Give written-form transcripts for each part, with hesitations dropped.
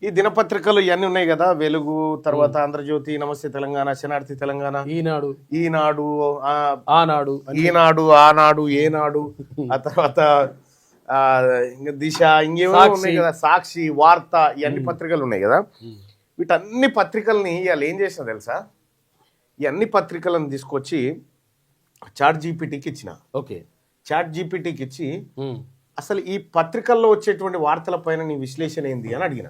ఈ దినపత్రికలు ఇవన్నీ ఉన్నాయి కదా, వెలుగు, తర్వాత ఆంధ్రజ్యోతి, నమస్తే తెలంగాణ, శనార్థి తెలంగాణ, ఈనాడు, ఆనాడు, ఏనాడు, ఆ తర్వాత ఇంకా దిశ, ఇంకేమో ఉన్నాయి కదా, సాక్షి, వార్త, ఇవన్నీ పత్రికలు ఉన్నాయి కదా. వీటన్ని పత్రికల్ని ఇవాళ ఏం చేసినా తెలుసా, ఈ అన్ని పత్రికలను తీసుకొచ్చి చాట్ జీపీటీకి ఇచ్చిన. చాట్ జీపీటీకి ఇచ్చి అసలు ఈ పత్రికల్లో వచ్చేటువంటి వార్తల పైన నీ విశ్లేషణ ఏంది అని అడిగిన.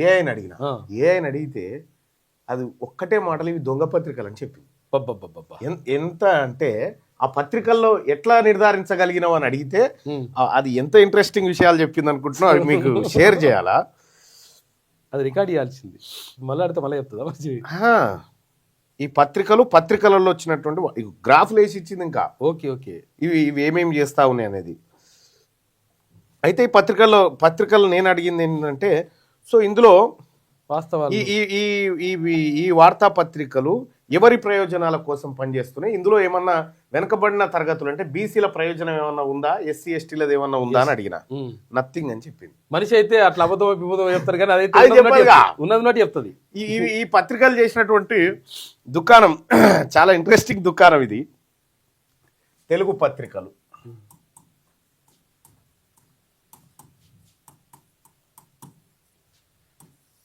ఏఐని అడిగితే అది ఒక్కటే మాటలు, ఇవి దొంగ పత్రికలు అని చెప్పి. ఎంత అంటే ఆ పత్రికల్లో ఎట్లా నిర్ధారించగలిగినావు అని అడిగితే అది ఎంత ఇంట్రెస్టింగ్ విషయాలు చెప్పింది అనుకుంటున్నావు, అవి మీకు షేర్ చేయాలా, అది రికార్డ్ చేయాల్సింది. మళ్ళీ అడితే మళ్ళీ చెప్తుందా? ఈ పత్రికలలో వచ్చినటువంటి గ్రాఫ్లు వేసి ఇచ్చింది. ఇంకా ఇవి ఏమేమి చేస్తా ఉన్నాయి అనేది. అయితే ఈ పత్రికలు నేను అడిగింది ఏంటంటే, సో ఇందులో వాస్తవాలు ఈ వార్తాపత్రికలు ఎవరి ప్రయోజనాల కోసం పనిచేస్తున్నాయి, ఇందులో ఏమన్నా వెనకబడిన తరగతులు అంటే బీసీల ప్రయోజనం ఏమన్నా ఉందా, ఎస్సీ ఎస్టీలది ఏమన్నా ఉందా అని అడిగిన. నథింగ్ అని చెప్పింది. మనిషి అయితే అట్లా అబద్ధం చెప్తారు కానీ అదైతే ఉన్నది చెప్తుంది. ఈ పత్రికలు చేసినటువంటి దుకాణం చాలా ఇంట్రెస్టింగ్ దుకాణం ఇది. తెలుగు పత్రికలు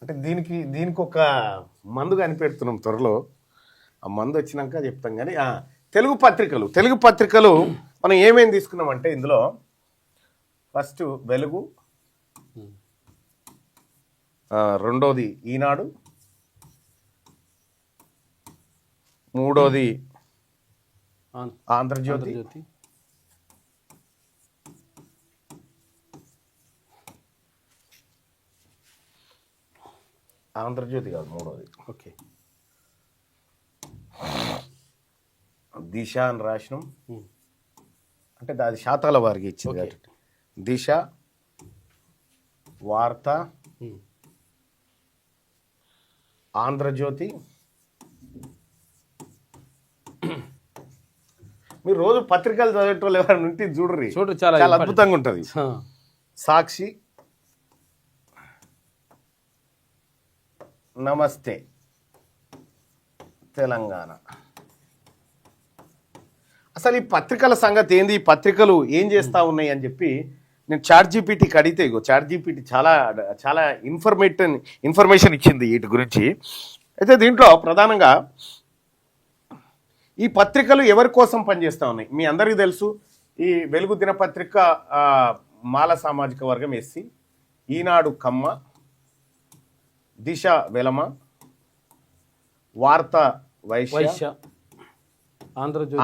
అంటే దీనికి ఒక మందు కనిపెడుతున్నాం త్వరలో. ఆ మందు వచ్చినాక చెప్తాం. కానీ తెలుగు పత్రికలు మనం ఏమేమి తీసుకున్నామంటే, ఇందులో ఫస్ట్ వెలుగు, రెండోది ఈనాడు, మూడోది ఆంధ్రజ్యోతి, కాదు మూడోది దిశ అని రాసినాం. అంటే అది శాతాల వారికి ఇచ్చింది. దిశ, వార్త, ఆంధ్రజ్యోతి. మీరు రోజు పత్రికలు చదివేటోళ్ళు ఎవరైనా ఉంటే చూడరు, చాలా అద్భుతంగా ఉంటుంది. సాక్షి, నమస్తే తెలంగాణ. అసలు ఈ పత్రికల సంగతి ఏంది, ఈ పత్రికలు ఏం చేస్తూ ఉన్నాయి అని చెప్పి నేను చాట్ జీపీటీకి అడిగితే, చాట్ జీపీటీ చాలా చాలా ఇన్ఫర్మేషన్ ఇచ్చింది వీటి గురించి. అయితే దీంట్లో ప్రధానంగా ఈ పత్రికలు ఎవరి కోసం పనిచేస్తూ ఉన్నాయి మీ అందరికీ తెలుసు. ఈ వెలుగు దినపత్రిక మాల సామాజిక వర్గం ఎస్సీ, ఈనాడు కమ్మ, దిశ వెలమ, వార్త వైశ్య,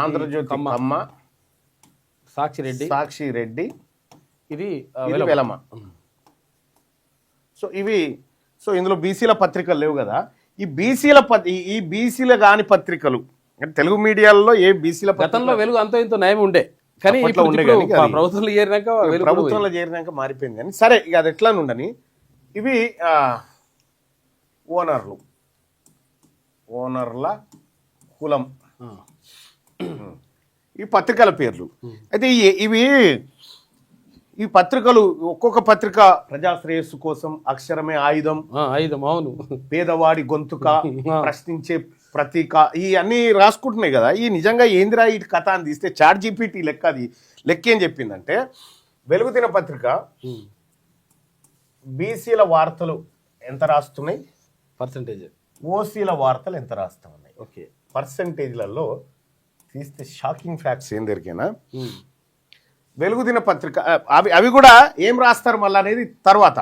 ఆంధ్రజ్యోతి కమ్మ, సాక్షి రెడ్డి, ఇది వెలమ. సో ఇందులో బీసీల పత్రికలు లేవు కదా. ఈ బీసీల కాని పత్రికలు అంటే తెలుగు మీడియాలో ఏ బీసీల గతంలో వెలుగు అంతో ఇంతో నయం ఉండే, కానీ ప్రభుత్వంలో చేరినాక మారిపోయింది. కానీ సరే, ఇక అది ఎట్లా ఉండని, ఇవి ఓనర్ల కులం, ఈ పత్రికల పేర్లు. అయితే ఈ పత్రికలు ఒక్కొక్క పత్రిక ప్రజాశ్రేయస్సు కోసం, అక్షరమే ఆయుధం, అవును, పేదవాడి గొంతుక, ప్రశ్నించే ప్రతీక, ఈ అన్ని రాసుకుంటున్నాయి కదా. ఈ నిజంగా ఏందిరా ఈ కథ అని తీస్తే చాట్ జీపీటీ లెక్క ఏం చెప్పిందంటే, వెలుగు దిన పత్రిక బీసీల వార్తలు ఎంత రాస్తున్నాయి, పర్సంటేజ్, ఓసీల వార్తలు ఎంత రాస్తా ఉన్నాయి, పర్సంటేజ్లలో తీస్తే షాకింగ్ ఫ్యాక్ట్స్ ఏం దొరికినా. వెలుగు దిన పత్రిక అవి కూడా ఏం రాస్తారు మళ్ళీ అనేది తర్వాత.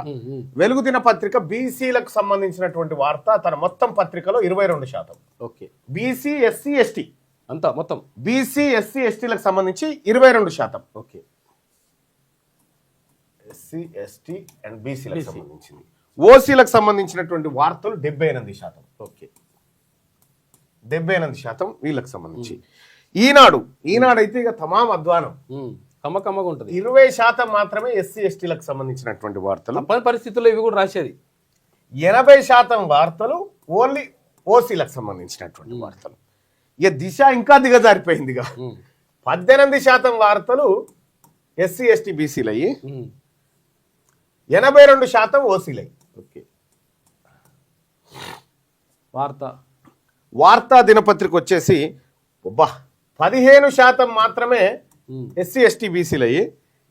వెలుగు దిన పత్రిక బీసీలకు సంబంధించినటువంటి వార్త తన మొత్తం పత్రికలో 22%. బీసీ ఎస్సీ ఎస్టీ అంతా మొత్తం, బీసీ ఎస్సీ ఎస్టీలకు సంబంధించి 22%. ఎస్సీ ఎస్టీ అండ్ బీసీలకు సంబంధించింది. ఓసీలకు సంబంధించినటువంటి వార్తలు 78%. 78% వీళ్ళకి సంబంధించి. ఈనాడు అయితే ఇక తమాం అధ్వానం, కమ్మకమ్మగా ఉంటుంది. 20% మాత్రమే ఎస్సీ ఎస్టీలకు సంబంధించినటువంటి వార్తలు. పరిస్థితుల్లో ఇవి కూడా రాసేది. 80% వార్తలు ఓన్లీ ఓసీలకు సంబంధించినటువంటి వార్తలు. ఇక దిశ ఇంకా దిగజారిపోయింది. 18% వార్తలు ఎస్సీ ఎస్టీ బీసీలు అయ్యి 82% ఓసీలు అయ్యి. వార్తా దినపత్రిక వచ్చేసి 15% మాత్రమే ఎస్సీ ఎస్టీ బీసీలు అయ్యి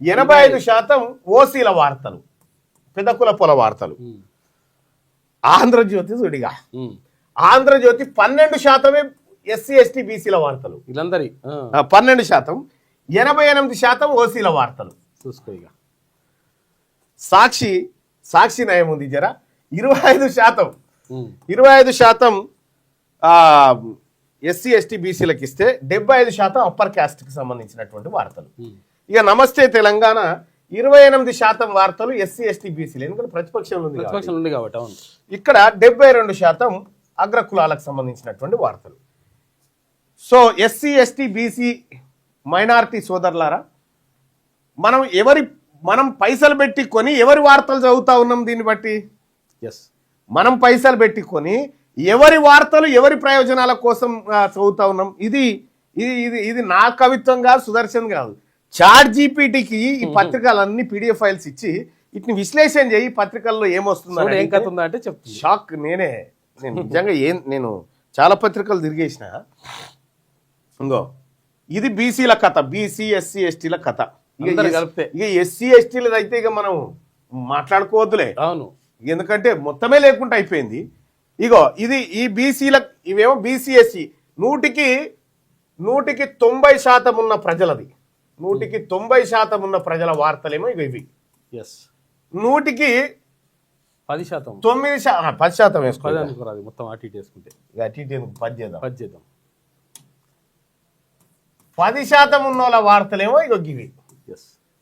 85% ఓసీల వార్తలు, పెదకుల పొల వార్తలు. ఆంధ్రజ్యోతి చూడిగా, ఆంధ్రజ్యోతి 12% ఎస్సీ ఎస్టీ బీసీల వార్తలు, 12%, 88% ఓసీల వార్తలు. చూసుకో ఇక. సాక్షి నయం ఉంది జరా, 25% ఎస్సీ ఎస్టీ బీసీలకు ఇస్తే 75% అప్పర్ క్యాస్ట్ కి సంబంధించినటువంటి వార్తలు. ఇక నమస్తే తెలంగాణ 28% వార్తలు ఎస్సీ ఎస్టీ బీసీలు, ఎందుకంటే ప్రతిపక్షంలో ఉంది కాబట్టి. ఇక్కడ 72% అగ్రకులాలకు సంబంధించినటువంటి వార్తలు. So SC ST BC minority సోదరులారా, మనం పైసలు పెట్టి కొని ఎవరి వార్తలు చదువుతా ఉన్నాం? దీన్ని బట్టి మనం పైసలు పెట్టి కొని ఎవరి వార్తలు ఎవరి ప్రయోజనాల కోసం చదువుతా ఉన్నాం? ఇది ఇది ఇది ఇది నా కవిత్వం కాదు, సుదర్శన్ కాదు, చాట్ జీపీటీకి ఈ పత్రికలన్నీ పీడిఎఫ్ ఫైల్స్ ఇచ్చి వీటిని విశ్లేషణ చేయి, పత్రికల్లో ఏమొస్తుందో ఏం కథ ఉందా అంటే చెప్తా. షాక్. నేను నిజంగా నేను చాలా పత్రికలు తిరిగేసిన. ఇంకో ఇది బీసీల కథ, బీసీ ఎస్సీ ఎస్టీల కథ. ఇక ఎస్సీ ఎస్టీలది అయితే ఇక మనం మాట్లాడుకోవద్దులే, అవును, ఎందుకంటే మొత్తమే లేకుండా అయిపోయింది. ఇగో ఇది ఈ బీసీల, ఇవేమో బీసీఎస్సీ 100కి 90% ఉన్న ప్రజలది, 100కి 90% ఉన్న ప్రజల వార్తలేమో ఇక ఇవి. 100కి 10%, 10% వేసుకోవాలి మొత్తం అటు ఇటు వేసుకుంటే. అటు ఇటు 10 చేద్దాం. 10 10% ఉన్న వాళ్ళ వార్తలేమో ఇక గివి.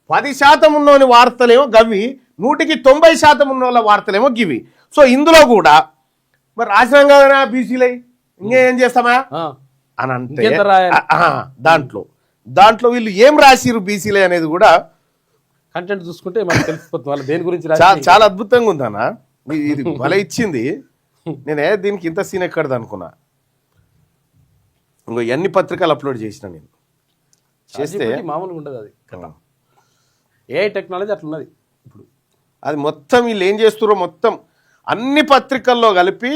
10% ఉన్నోని వార్తలేమో గవి, 100కి 90% ఉన్న వాళ్ళ వార్తలేమో గివి. సో ఇందులో కూడా మరి రాసినాం కదా బీసీలై, ఇంకేం చేస్తామా అని అంటే దాంట్లో వీళ్ళు ఏం రాసిరు బీసీలై అనేది కూడా కంటెంట్ చూసుకుంటే మనకు తెలిసిపోతుంది వాళ్ళు దేని గురించి. చాలా అద్భుతంగా ఉందన్న, ఇది భలే ఇచ్చింది. నేనే దీనికి ఇంత సీన్ ఎక్కడది అనుకున్నా. ఇంకో ఎన్ని పత్రికలు అప్లోడ్ చేసిన నేను చేస్తే మామూలుగా ఉండదు అది. ఏ టెక్నాలజీ అట్లున్నది ఇప్పుడు. అది మొత్తం వీళ్ళు ఏం చేస్తారో మొత్తం అన్ని పత్రికల్లో కలిపి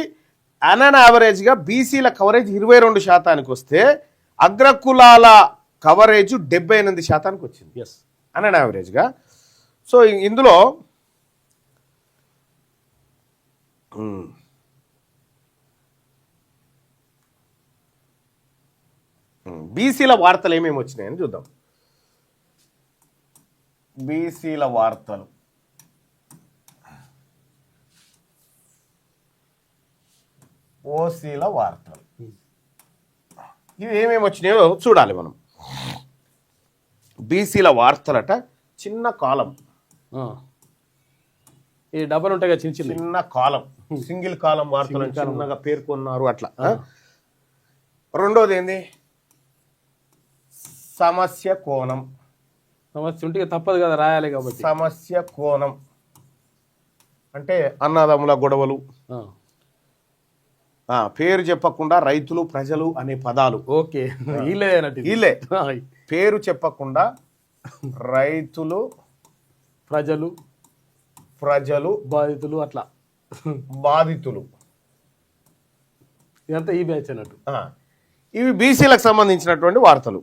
అన్ యావరేజ్గా బీసీల కవరేజ్ 22% వస్తే అగ్రకులాల కవరేజ్ 78% వచ్చింది అన్ యావరేజ్గా. సో ఇందులో బీసీల వార్తలు ఏమేమి వచ్చినాయని చూద్దాం. బీసీల వార్తలు ఓసీల వార్తలు ఇవి ఏమేమి వచ్చినాయో చూడాలి మనం. బీసీల వార్తలట చిన్న కాలం, ఈ డబ్బులు ఉంటాయి కదా చిన్న కాలం, సింగిల్ కాలం వార్తలు చిన్నగా పేర్కొన్నారు అట్లా. రెండోది ఏంది? సమస్య కోణం. సమస్య ఉంటే తప్పదు కదా రాయాలి కాబట్టి. సమస్య కోణం అంటే అన్నదమ్ముల గొడవలు, పేరు చెప్పకుండా రైతులు ప్రజలు అనే పదాలు. ఓకే, వీళ్ళే పేరు చెప్పకుండా రైతులు ప్రజలు బాధితులు అట్లా బాధితులు ఇదంతా ఈ బ్యాచ్ అన్నట్టు. ఇవి బీసీలకు సంబంధించినటువంటి వార్తలు.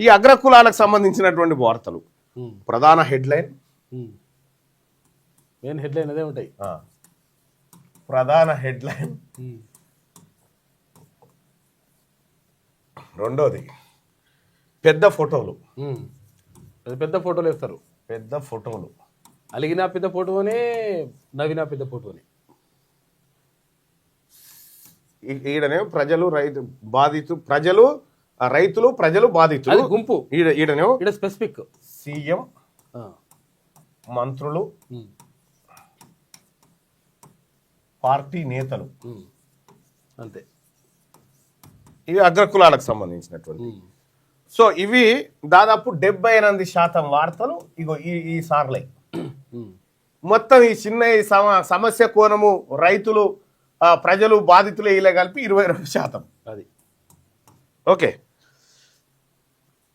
ఈ అగ్రకులాలకు సంబంధించినటువంటి వార్తలు. ప్రధాన హెడ్లైన్, మెయిన్ హెడ్లైన్ అదే ఉంటాయి. ప్రధాన హెడ్లైన్. రెండోది పెద్ద ఫోటోలు. పెద్ద ఫోటోలు వేస్తారు. పెద్ద ఫోటోలు, అలిగిన పెద్ద ఫోటోనే, నవ్విన పెద్ద ఫోటోనే. ఈడనే ప్రజలు రైతులు ప్రజలు బాధితులు గుంపు. ఈడనే స్పెసిఫిక్ సీఎం, మంత్రులు, పార్టీ నేతలు, అంతే. ఇవి అగ్రకులాలకు సంబంధించినటువంటి. సో ఇవి దాదాపు 78% వార్తలు ఇగో ఈ సార్లే. మొత్తం ఈ చిన్న సమస్య కోణము, రైతులు ప్రజలు బాధితులు ఇలా కలిపి 22%. అది ఓకే,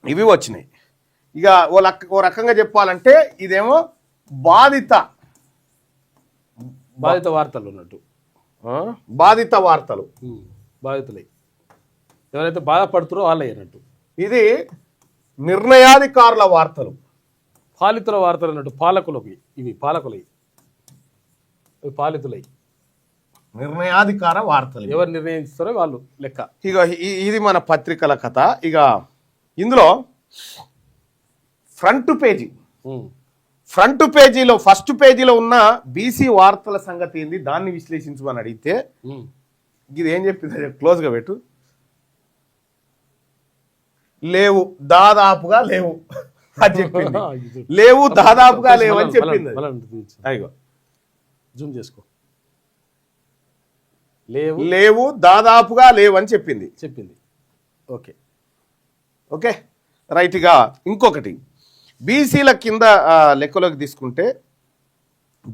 ఇవి వచ్చినాయి. ఇక ఓ రకంగా చెప్పాలంటే ఇదేమో బాధిత వార్తలు ఉన్నట్టు. బాధిత వార్తలు, బాధితులై ఎవరైతే బాధపడుతారో వాళ్ళే అన్నట్టు. ఇది నిర్ణయాధికారుల వార్తలు, పాలితుల వార్తలు అన్నట్టు. పాలకులకి ఇవి పాలకులై, ఇవి పాలితులై. నిర్ణయాధికార వార్తలు ఎవరు నిర్ణయిస్తారో వాళ్ళు లెక్క. ఇక ఇది మన పత్రికల కథ. ఇక ఇందులో ఫ్రంట్ పేజీలో ఫస్ట్ పేజీలో ఉన్న బీసీ వార్తల సంగతి ఏంది, దాన్ని విశ్లేషించమని అడిగితే ఇది ఏం చెప్పింది, క్లోజ్గా పెట్టు. లేవు, దాదాపుగా లేవు అని చెప్పింది. లేవు, దాదాపుగా లేవు అని చెప్పింది. అయ్యో జూమ్ చేసుకో. లేవు, దాదాపుగా లేవు అని చెప్పింది. ఓకే ఓకే రైట్గా. ఇంకొకటి బీసీల కింద లెక్కలోకి తీసుకుంటే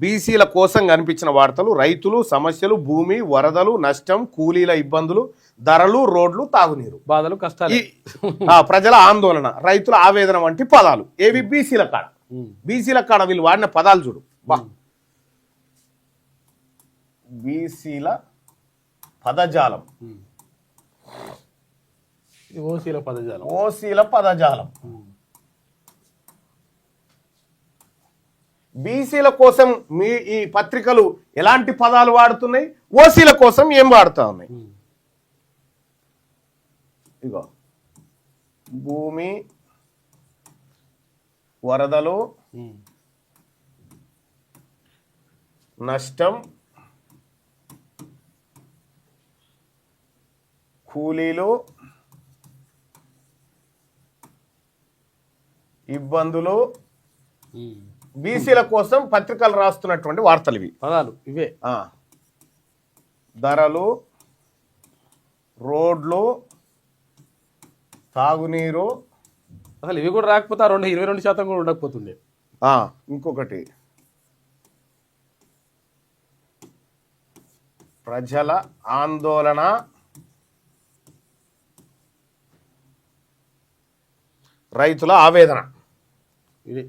బీసీల కోసం కనిపించిన వార్తలు: రైతులు సమస్యలు, భూమి, వరదలు, నష్టం, కూలీల ఇబ్బందులు, ధరలు, రోడ్లు, తాగునీరు, బాధలు, కష్టాలు, ప్రజల ఆందోళన, రైతుల ఆవేదన వంటి పదాలు. ఏవి బీసీల కాడ. బీసీల కాడ వీళ్ళు వాడిన పదాలు చూడు. బీసీల పదజాలం, ఓసీల పదజాలం. బీసీల కోసం మీ ఈ పత్రికలు ఎలాంటి పదాలు వాడుతున్నాయి, ఓసీల కోసం ఏం వాడుతా ఉన్నాయి. ఇగో భూమి, వరదలు, నష్టం, కూలీలు, ఇబ్బందులు. బీసీల కోసం పత్రికలు రాస్తున్నటువంటి వార్తలు ఇవి, పదాలు ఇవే. ధరలు, రోడ్లు, తాగునీరు. అసలు ఇవి కూడా రాకపోతే 22% కూడా ఉండకపోతుండే. ఇంకొకటి ప్రజల ఆందోళన, రైతుల ఆవేదన. ఇది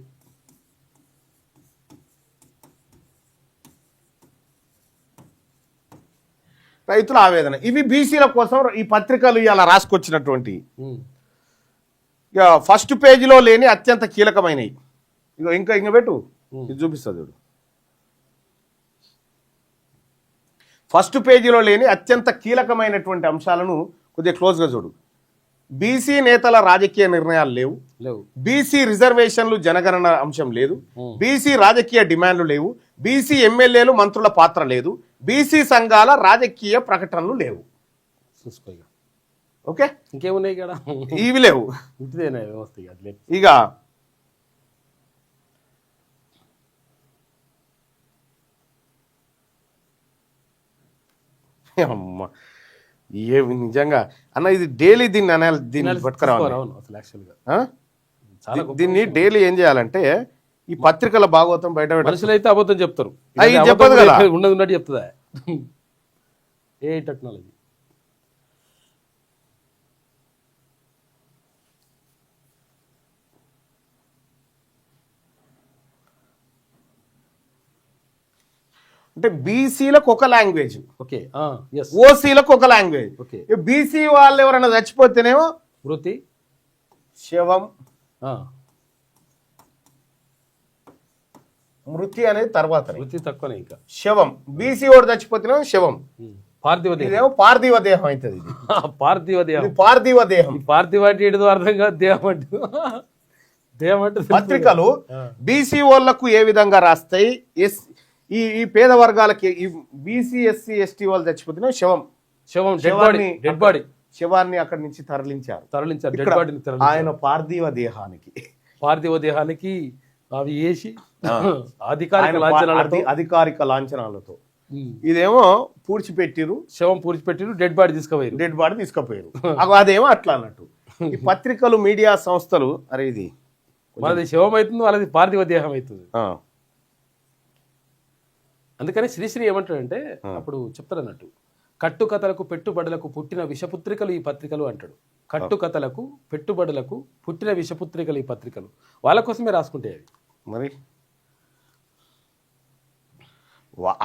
రైతుల ఆవేదన. ఇవి బీసీల కోసం ఈ పత్రికలు ఇలా రాసుకొచ్చినటువంటి. ఇక ఫస్ట్ పేజీలో లేని అత్యంత కీలకమైనవి. ఇంకా పెట్టు, ఇది చూపిస్తుంది చూడు. ఫస్ట్ పేజీలో లేని అత్యంత కీలకమైనటువంటి అంశాలను కొద్దిగా క్లోజ్గా చూడు. బీసీ నేతల రాజకీయ నిర్ణయాలు లేవు, బీసీ రిజర్వేషన్లు జనగణన అంశం లేదు, బీసీ రాజకీయ డిమాండ్లు లేవు, బీసీ ఎమ్మెల్యేలు మంత్రుల పాత్ర లేదు, బీసీ సంఘాల రాజకీయ ప్రకటనలు లేవు. ఓకే, ఇంకేమున్నాయి ఇక్కడ? ఇవి లేవు. ఇక అమ్మ ఏమి నిజంగా అన్న, ఇది డైలీ దీన్ని అనాలి, దీన్ని పట్టుకురావాలి. దీన్ని డైలీ ఏం చేయాలంటే ఈ పత్రికల భాగవతం బయట మనుషులు అయితే అబద్ధం చెప్తారు, చెప్పదు కదా, ఉన్నట్టు చెప్తుందా ఏ టెక్నాలజీ. అంటే బీసీలకు ఒక లాంగ్వేజ్, ఓకే, ఓసీలకు ఒక లాంగ్వేజ్. బీసీ వాళ్ళు ఎవరైనా చచ్చిపోతేనేమో మృతి, శవం. మృతి అనేది తర్వాత, మృతి తక్కువనే. ఇంకా శవం, బీసీ వాడు చచ్చిపోతేనేమో శవం, పార్థివ దేహం. ఇదేమో పార్థివ దేహం అవుతుంది. పార్థివ దేహం, పార్థివ దేహం. పార్థివ అంటే ఏదో అర్థం కాదు, దేహం అంటే దేహం అంటే. పత్రికలు బీసీ వాళ్ళకు ఏ విధంగా రాస్తాయి, ఈ పేద వర్గాలకి ఈ బీసీ ఎస్సీ ఎస్టీ వాళ్ళు చచ్చిపోతున్న శవం, డెడ్ బాడీ, శవాన్ని అక్కడి నుంచి తరలించారు. డెడ్ బాడీని ఆయన పార్థివ దేహానికి అవి వేసి అధికారిక లాంఛనాలతో ఇదేమో పూడ్చిపెట్టిరు, శవం పూడ్చిపెట్టిరు, డెడ్ బాడీ తీసుకుపోయారు. అదేమో అట్లా అన్నట్టు. ఈ పత్రికలు మీడియా సంస్థలు అరే ఇది మనది శవం అవుతుంది, వాళ్ళది పార్థివ దేహం అవుతుంది. అందుకని శ్రీశ్రీ ఏమంటాడంటే అప్పుడు చెప్తాడు అన్నట్టు, కట్టుకథలకు పెట్టుబడులకు పుట్టిన విషపుత్రికలు ఈ పత్రికలు అంటాడు. కట్టుకథలకు పెట్టుబడులకు పుట్టిన విషపుత్రికలు ఈ పత్రికలు. వాళ్ళ కోసమే రాసుకుంటే అవి. మరి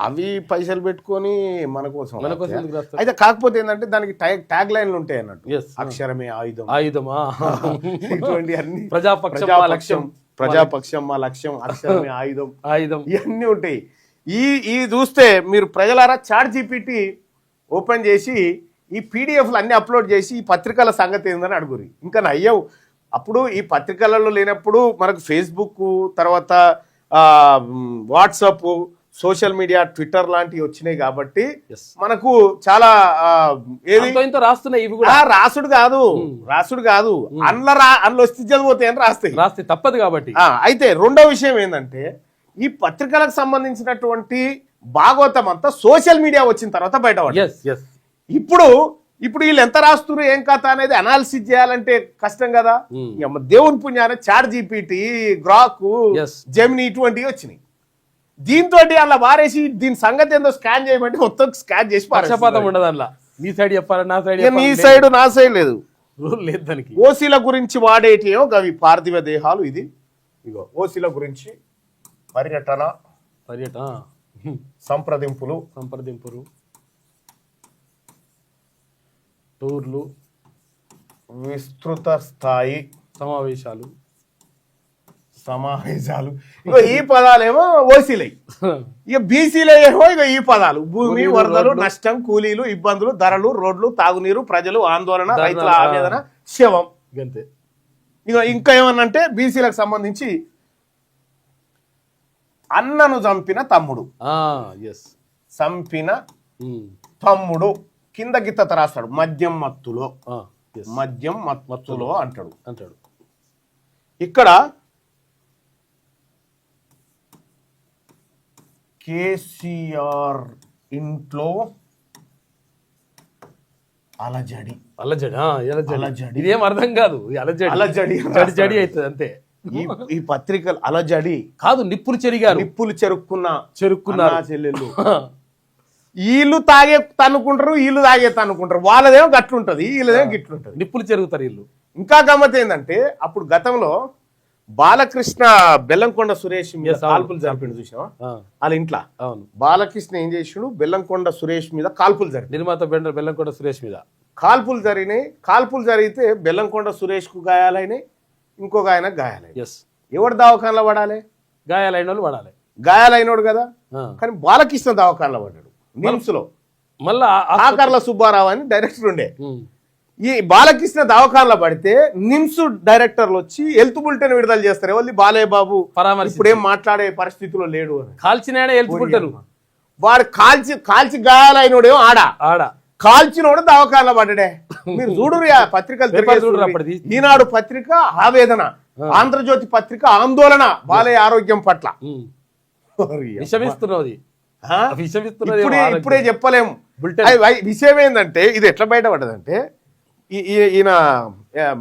అవి పైసలు పెట్టుకొని మన కోసం మన కోసం ఎందుకు రాస్తారు? అయితే కాకపోతే ఏంటంటే దానికి ట్యాగ్ లైన్లు ఉంటాయి అన్నట్టు. Yes. అక్షరమే ఆయుధం, ఆయుధమా ఇటువంటి అన్ని ప్రజాపక్షం మా లక్ష్యం, ప్రజాపక్షం మా లక్ష్యం, అక్షరమే ఆయుధం, ఆయుధం ఇవన్నీ ఉంటాయి. ఈ చూస్తే మీరు ప్రజలారా చాట్ జీపీటీ ఓపెన్ చేసి ఈ పీడిఎఫ్లు అన్ని అప్లోడ్ చేసి ఈ పత్రికల సంగతి ఏందని అడుగురి. ఇంకా నయ్యవు. అప్పుడు ఈ పత్రికలలో లేనప్పుడు మనకు ఫేస్బుక్, తర్వాత వాట్సాప్, సోషల్ మీడియా, ట్విట్టర్ లాంటివి వచ్చినాయి కాబట్టి Yes. మనకు చాలా ఏది ఇంత రాస్తున్నాయి ఇవి కూడా. రాసుడు కాదు అందులో వస్తే చదిపోతాయి అని రాస్తే తప్పదు కాబట్టి. అయితే రెండో విషయం ఏంటంటే ఈ పత్రికలకు సంబంధించినటువంటి భాగవతం అంతా సోషల్ మీడియా వచ్చిన తర్వాత బయటపడింది. ఇప్పుడు వీళ్ళు ఎంత రాస్తున్నారు ఏం కథ అనేది అనాలిసిస్ చేయాలంటే కష్టం కదా. దేవుని పుణ్యాన చాట్ జీపీటీ, గ్రాక్, జెమిని ఇటువంటివి వచ్చినాయి. దీంతో అలా వారేసి దీని సంగతి ఏందో స్కాన్ చేయమంటే మొత్తం స్కాన్ చేసి పక్షపాతం ఉండదు అలా. నీ సైడ్ చెప్పాలి, నా సైడ్ నీ సైడ్ నా సైడ్ లేదు, రూల్ లేదు దానికి. ఓసీల గురించి వాడేటియో గవి పార్థివ దేహాలు. ఇది ఇగో ఓసీల గురించి పర్యటన సంప్రదింపులు, టూర్లు, విస్తృత స్థాయి సమావేశాలు. ఇగో ఈ పదాలేమో ఓసీలై, ఇక బీసీలే ఏమో ఇక ఈ పదాలు భూమి, వరదలు, నష్టం, కూలీలు, ఇబ్బందులు, ధరలు, రోడ్లు, తాగునీరు, ప్రజలు, ఆందోళన, రైతుల ఆవేదన, శవం. ఇక ఇంకా ఏమన్నంటే బీసీలకు సంబంధించి అన్నను చంపిన తమ్ముడు, చంపిన తమ్ముడు కింద గిత్త రాస్తాడు మద్యం మత్తులో అంటాడు. ఇక్కడ కేసీఆర్ ఇంట్లో అలజడి. ఇదేం అర్థం కాదు, అలజడి అవుతుంది అంతే. ఈ పత్రికలు అలజడి కాదు, నిప్పులు చెరుక్కున్న చెల్లెళ్ళు వీళ్ళు తాగే తన్నుకుంటారు, వీళ్ళు తాగే తన్నుకుంటారు. వాళ్ళదేమో గట్లుంటది, వీళ్ళదేమో గిట్లుంటది, నిప్పులు చెరుగుతారు వీళ్ళు. ఇంకా గమ్మత్ ఏంటంటే అప్పుడు గతంలో బాలకృష్ణ బెల్లంకొండ సురేష్ మీద కాల్పులు జరిపిండు చూసినా వాళ్ళ ఇంట్లో. బాలకృష్ణ ఏం చేసిండు, బెల్లంకొండ సురేష్ మీద కాల్పులు జరిగింది. నిర్మాత బెల్లంకొండ సురేష్ మీద కాల్పులు జరిగినాయి. కాల్పులు జరిగితే బెల్లంకొండ సురేష్ కు గాయాలైనాయి, ఇంకొక ఆయన గాయాలైనాయి. ఎవడు దవాఖానలో పడాలి? గాయాలైన వాళ్ళు పడాలి. గాయాలైనోడు కదా, కానీ బాలకృష్ణ దవాఖానలో పడ్డాడు నిమ్స్ లో. మళ్ళా ఆకర్ల సుబ్బారావు అని డైరెక్టర్ ఉండే. ఈ బాలకృష్ణ దవాఖానలో పడితే నిమ్స్ డైరెక్టర్లు వచ్చి హెల్త్ బులెటిన్ విడుదల చేస్తారు. ఎవరి బాలయ్య బాబు ఇప్పుడేం మాట్లాడే పరిస్థితిలో లేడు అని. కాల్చిన హెల్త్ బులెటిన్ వాడు కాల్చి గాయాలైనోడేమో ఆడ కాల్చినోడు దవాఖానలో పడ్డాడే. మీరు చూడురు పత్రికలు. ఈనాడు పత్రిక ఆవేదన, ఆంధ్రజ్యోతి పత్రిక ఆందోళన బాలయ్య ఆరోగ్యం పట్ల. ఇప్పుడే చెప్పలేము. విషయం ఏంటంటే ఇది ఎట్లా బయటపడ్డదంటే ఈయన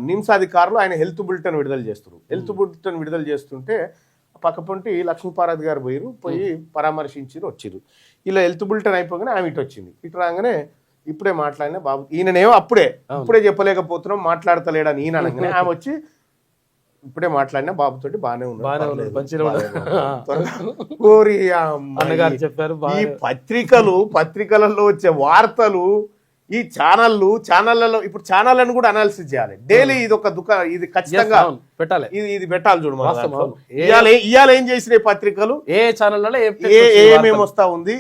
నిమ్స్ అధికారులు ఆయన హెల్త్ బులెటిన్ విడుదల చేస్తారు. హెల్త్ బులెటిన్ విడుదల చేస్తుంటే పక్కపొంటి లక్ష్మీపార్వతి గారు పోయి పరామర్శించారు, వచ్చిరు. ఇలా హెల్త్ బులెటిన్ అయిపోగానే ఆమె ఇటు వచ్చింది. ఇటు రాగానే ఇప్పుడే మాట్లాడినా బాబు, ఈయననేమో ఇప్పుడే చెప్పలేకపోతున్నాం, మాట్లాడతలేడని ఈయన అనగానే ఆమె వచ్చి ఇప్పుడే మాట్లాడినా బాబుతోటి బాగానే ఉన్నాడు. ఈ పత్రికలలో వచ్చే వార్తలు, ఈ ఛానళ్లలో ఇప్పుడు ఛానళ్లను కూడా అనాలిసిస్ చేయాలి డైలీ. ఇది ఒక ఇది ఖచ్చితంగా పెట్టాలి, ఇది పెట్టాలి. చూడు ఇవాళ ఏం చేసిన పత్రికలు, ఏ ఛానల్ ఏమేమి వస్తా ఉంది,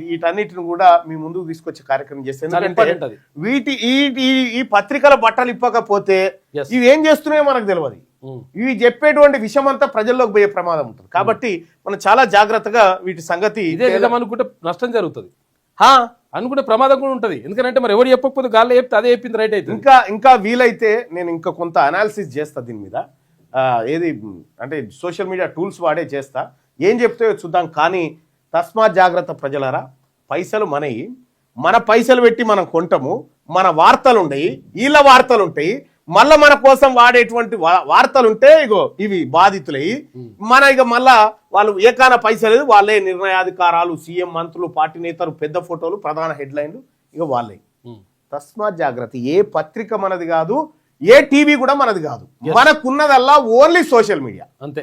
వీటన్నిటిని కూడా మీ ముందుకు తీసుకొచ్చే కార్యక్రమం చేస్తే. ఎందుకంటే ఈ పత్రికల బట్టలు ఇప్పకపోతే ఇవి ఏం చేస్తున్నాయో మనకు తెలియదు. ఇవి చెప్పేటువంటి విషయం అంతా ప్రజల్లోకి పోయే ప్రమాదం ఉంటుంది. కాబట్టి మనం చాలా జాగ్రత్తగా వీటి సంగతి అనుకుంటే నష్టం జరుగుతుంది, అనుకుంటే ప్రమాదం కూడా ఉంటుంది. ఎందుకంటే మరి ఎవరు చెప్పకపోతే గాల్లో చెప్తే అదే చెప్పింది రైట్ అయితే. ఇంకా వీలైతే నేను ఇంకా కొంత అనాలిసిస్ చేస్తా దీని మీద. ఏది అంటే సోషల్ మీడియా టూల్స్ వాడే చేస్తా, ఏం చెప్తాయో చూద్దాం. కానీ తస్మాత్ జాగ్రత్త ప్రజలారా, పైసలు మనవి, మన పైసలు పెట్టి మనం కొంటాము, మన వార్తలు ఉండయి, వీళ్ళ వార్తలు ఉంటాయి, మళ్ళా మన కోసం వాడేటువంటి వార్తలుంటే ఇగో ఇవి బాధితులయ్యి ఇక మళ్ళా వాళ్ళు ఏకాన పైసలేదు, వాళ్ళే నిర్ణయాధికారాలు, సీఎం, మంత్రులు, పార్టీ నేతలు, పెద్ద ఫోటోలు, ప్రధాన హెడ్లైన్లు ఇక వాళ్ళే. తస్మాత్ జాగ్రత్త. ఏ పత్రిక మనది కాదు, ఏ టీవీ కూడా మనది కాదు. మనకున్నదల్లా ఓన్లీ సోషల్ మీడియా అంతే.